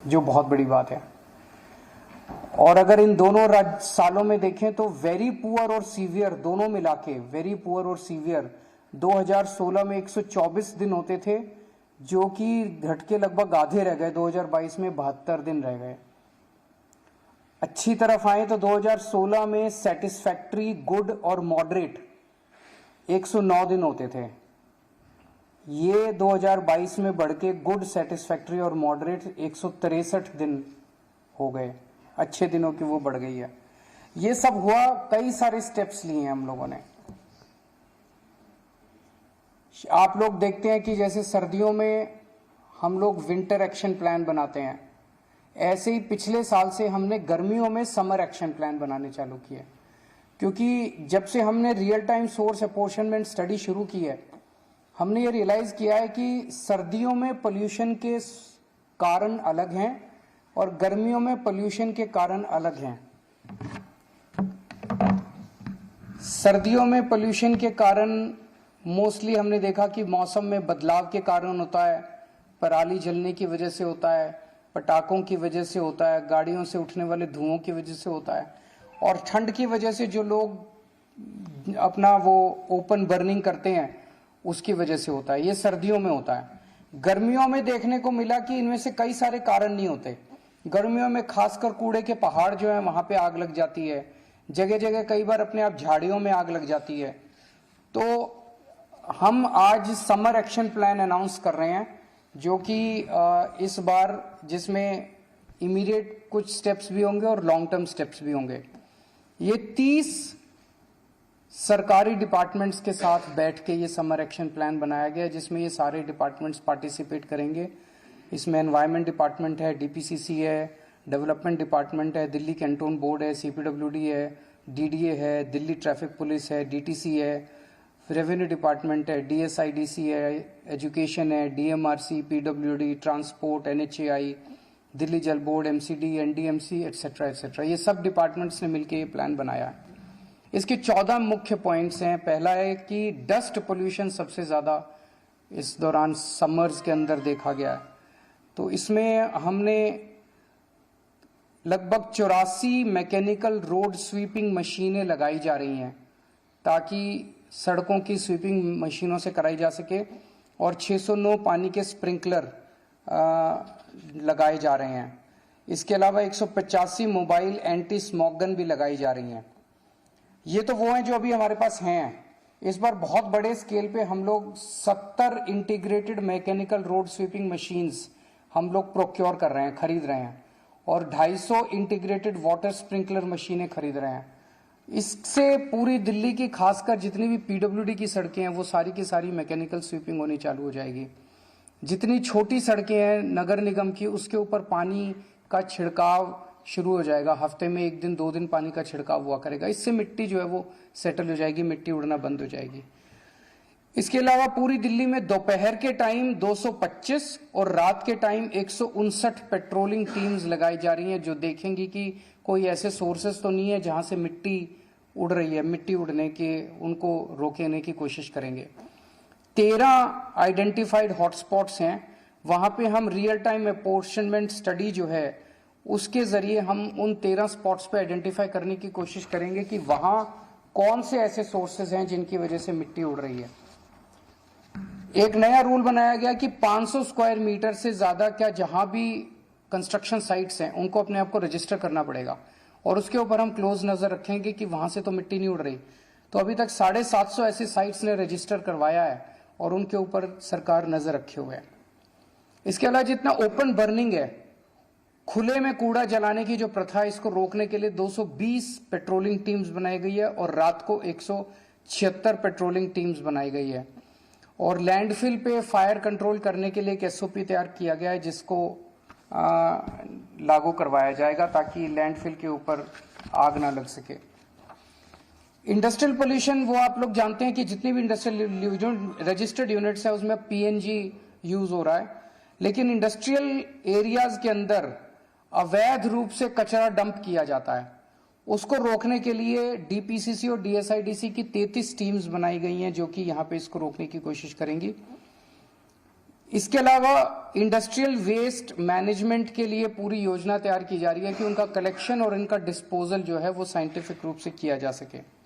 जो बहुत बड़ी बात है। और अगर इन दोनों सालों में देखें तो वेरी पुअर और सीवियर दोनों मिला के, वेरी पुअर और सीवियर 2016 में 124 दिन होते थे, जो कि घट के लगभग आधे रह गए, 2022 में 72 दिन रह गए। अच्छी तरफ आए तो 2016 में सेटिस्फैक्ट्री, गुड और मॉडरेट 109 दिन होते थे, ये 2022 में बढ़ के गुड, सेटिस्फैक्ट्री और मॉडरेट 163 दिन हो गए, अच्छे दिनों की वो बढ़ गई है। ये सब हुआ, कई सारे स्टेप्स लिए हैं हम लोगों ने। आप लोग देखते हैं कि जैसे सर्दियों में हम लोग विंटर एक्शन प्लान बनाते हैं, ऐसे ही पिछले साल से हमने गर्मियों में समर एक्शन प्लान बनाने चालू किए, क्योंकि जब से हमने real time source apportionment study शुरू की है, हमने ये रियलाइज किया है कि सर्दियों में पोल्यूशन के कारण अलग हैं और गर्मियों में पोल्यूशन के कारण अलग हैं। सर्दियों में पोल्यूशन के कारण मोस्टली हमने देखा कि मौसम में बदलाव के कारण होता है, पराली जलने की वजह से होता है, पटाखों की वजह से होता है, गाड़ियों से उठने वाले धुओं की वजह से होता है, और ठंड की वजह से जो लोग अपना वो ओपन बर्निंग करते हैं उसकी वजह से होता है। ये सर्दियों में होता है। गर्मियों में देखने को मिला कि इनमें से कई सारे कारण नहीं होते। गर्मियों में खासकर कूड़े के पहाड़ जो है वहां पे आग लग जाती है, जगह जगह कई बार अपने आप झाड़ियों में आग लग जाती है। तो हम आज समर एक्शन प्लान अनाउंस कर रहे हैं, जो कि इस बार जिसमें इमीडिएट कुछ स्टेप्स भी होंगे और लॉन्ग टर्म स्टेप्स भी होंगे। ये 30 सरकारी डिपार्टमेंट्स के साथ बैठ के ये समर एक्शन प्लान बनाया गया, जिसमें ये सारे डिपार्टमेंट्स पार्टिसिपेट करेंगे। इसमें एनवायरमेंट डिपार्टमेंट है, डीपीसीसी है, डेवलपमेंट डिपार्टमेंट है, दिल्ली कैंटोन बोर्ड है, सीपीडब्ल्यूडी है, डीडीए है, दिल्ली ट्रैफिक पुलिस है, डीटीसी है, रेवेन्यू डिपार्टमेंट है, डीएसआईडीसी है, एजुकेशन है, DMRC, PWD, transport, NHAI, Delhi Jal board, MCD, NDMC etcetera etcetera. ये सब डिपार्टमेंट्स ने मिलकर ये प्लान बनाया है। इसके 14 मुख्य पॉइंट्स हैं। पहला है कि डस्ट पोल्यूशन सबसे ज़्यादा इस दौरान समर्स के अंदर देखा गया है। तो इसमें हमने लगभग 84 मैकेनिकल रोड स्वीपिंग मशीनें लगाई जा रही हैं, ताकि सड़कों की स्वीपिंग मशीनों से कराई जा सके, और 609 पानी के स्प्रिंकलर लगाए जा रहे हैं। इसके अलावा 185 मोबाइल एंटी स्मोक गन भी लगाई जा रही हैं। ये तो वो हैं जो अभी हमारे पास हैं। इस बार बहुत बड़े स्केल पे हम लोग 70 integrated mechanical road sweeping machines हम लोग प्रोक्योर कर रहे हैं, खरीद रहे हैं, और 250 इंटीग्रेटेड वाटर स्प्रिंकलर मशीनें खरीद रहे हैं। इससे पूरी दिल्ली की खासकर जितनी भी पीडब्ल्यूडी की सड़कें हैं वो सारी की सारी मैकेनिकल स्वीपिंग होनी चालू हो जाएगी। जितनी छोटी सड़कें हैं नगर निगम की, उसके ऊपर पानी का छिड़काव शुरू हो जाएगा। हफ्ते में 1 दिन 2 दिन पानी का छिड़काव हुआ करेगा। इससे मिट्टी जो है वो सेटल हो जाएगी, मिट्टी उड़ना बंद हो जाएगी। इसके अलावा पूरी दिल्ली में दोपहर के टाइम 225 और रात के टाइम 159 पेट्रोलिंग टीम्स लगाई जा रही हैं, जो देखेंगी कि कोई ऐसे सोर्सेस तो नहीं है जहां से मिट्टी उड़ रही है। मिट्टी उड़ने के उनको रोकने की कोशिश करेंगे। 13 आइडेंटिफाइड हॉटस्पॉट्स हैं, वहां पे हम रियल टाइम अपॉर्शनमेंट स्टडी जो है उसके जरिए हम उन 13 स्पॉट्स पे आइडेंटिफाई करने की कोशिश करेंगे कि वहां कौन से ऐसे सोर्सेज हैं जिनकी वजह से मिट्टी उड़ रही है। एक नया रूल बनाया गया कि 500 स्क्वायर मीटर से ज्यादा क्या जहां भी कंस्ट्रक्शन साइट्स हैं उनको अपने आप को रजिस्टर करना पड़ेगा, और उसके ऊपर हम क्लोज नजर रखेंगे कि वहां से तो मिट्टी नहीं उड़ रही। तो अभी तक 750 ऐसी साइट्स ने रजिस्टर करवाया है और उनके ऊपर सरकार नजर रखे हुए है। इसके अलावा जितना ओपन बर्निंग है, खुले में कूड़ा जलाने की जो प्रथा है, इसको रोकने के लिए 220 पेट्रोलिंग टीम्स बनाई गई है और रात को 176 पेट्रोलिंग टीम्स बनाई गई है। और लैंडफिल पे फायर कंट्रोल करने के लिए एक एसओपी तैयार किया गया है, जिसको लागू करवाया जाएगा ताकि लैंडफिल के ऊपर आग ना लग सके। इंडस्ट्रियल पोल्यूशन, वो आप लोग जानते हैं कि जितनी भी इंडस्ट्रियल रजिस्टर्ड यूनिट्स है उसमें पीएनजी यूज हो रहा है, लेकिन इंडस्ट्रियल एरियाज के अंदर अवैध रूप से कचरा डंप किया जाता है। उसको रोकने के लिए डीपीसीसी और डीएसआईडीसी की 33 टीम्स बनाई गई हैं, जो कि यहाँ पे इसको रोकने की कोशिश करेंगी। इसके अलावा इंडस्ट्रियल वेस्ट मैनेजमेंट के लिए पूरी योजना तैयार की जा रही है कि उनका कलेक्शन और इनका डिस्पोजल जो है वो साइंटिफिक रूप से किया जा सके।